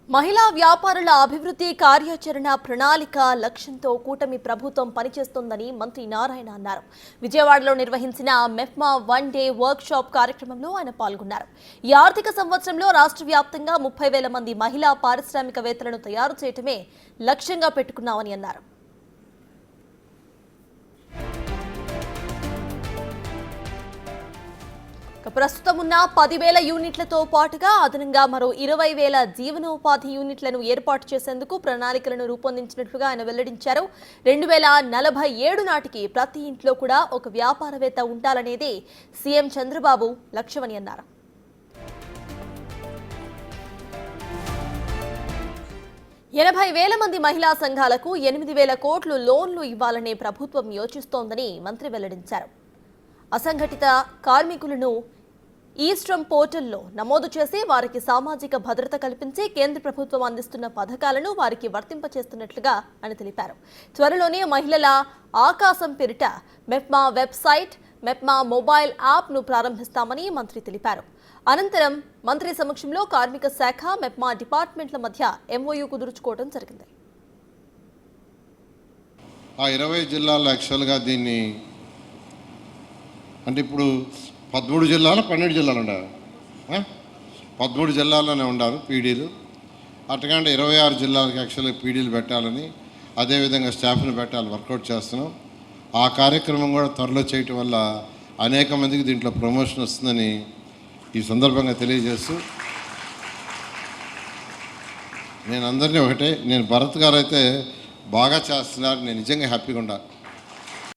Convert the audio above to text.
మహిళా వ్యాపారుల అభివృద్ధి కార్యాచరణ ప్రణాళిక లక్ష్యంతో కూటమి ప్రభుత్వం పనిచేస్తోందని మంత్రి నారాయణ అన్నారు. విజయవాడలో నిర్వహించిన మెఫ్మా 1 డే వర్క్ షాప్ కార్యక్రమంలో ఆయన పాల్గొన్నారు. ఈ ఆర్థిక సంవత్సరంలో రాష్ట్ర వ్యాప్తంగా 30,000 మంది మహిళా పారిశ్రామికవేత్తలను తయారు చేయడమే లక్ష్యంగా పెట్టుకున్నామని అన్నారు. ప్రస్తుతం ఉన్న 10,000 యూనిట్లతో పాటుగా అదనంగా మరో 20,000 జీవనోపాధి యూనిట్లను ఏర్పాటు చేసేందుకు ప్రణాళికలను రూపొందించినట్లుగా ఆయన వెల్లడించారు. 2047 నాటికి ప్రతి ఇంట్లో కూడా ఒక వ్యాపారవేత్త ఉండాలనేదే సీఎం చంద్రబాబు లక్ష్యమని అన్నారు. "80,000 మంది మహిళా సంఘాలకు 8,000 కోట్లు లోన్లు ఇవ్వాలనే ప్రభుత్వం యోచిస్తోందని మంత్రి వెల్లడించారు. అసంఘటిత కార్మికులను ఈస్ట్రమ్ పోర్టల్లో నమోదు చేసి వారికి సామాజిక భద్రత కల్పించి కేంద్ర ప్రభుత్వం అందిస్తున్న పథకాలను వారికి వర్తింపచేస్తున్నట్లుగా ఆయన తెలిపారు. త్వరలోనే మహిళల ఆకాశం పేరిట మెప్మా వెబ్సైట్, మెప్మా మొబైల్ యాప్ను ప్రారంభిస్తామని మంత్రి తెలిపారు. అనంతరం మంత్రి సమక్షంలో కార్మిక శాఖ, మెప్మా డిపార్ట్మెంట్ల మధ్య ఎంఓయూ కుదుర్చుకోవడం జరిగింది. 20 జిల్లాల్లో యాక్చువల్గా దీన్ని అంటే ఇప్పుడు 13 జిల్లాలు 12 జిల్లాలు ఉండాలి, 13 జిల్లాల్లోనే ఉండాలి పీడీలు. అటుకంటే 26 జిల్లాలకు యాక్చువల్గా పీడీలు పెట్టాలని, అదేవిధంగా స్టాఫ్ని పెట్టాలి వర్కౌట్ చేస్తున్నాం. ఆ కార్యక్రమం కూడా త్వరలో చేయటం వల్ల అనేక మందికి దీంట్లో ప్రమోషన్ వస్తుందని ఈ సందర్భంగా తెలియజేస్తూ, నేను అందరినీ ఒకటే, నేను భరత్ గారు అయితే బాగా చేస్తున్నారు, నేను నిజంగా హ్యాపీగా ఉండాలి.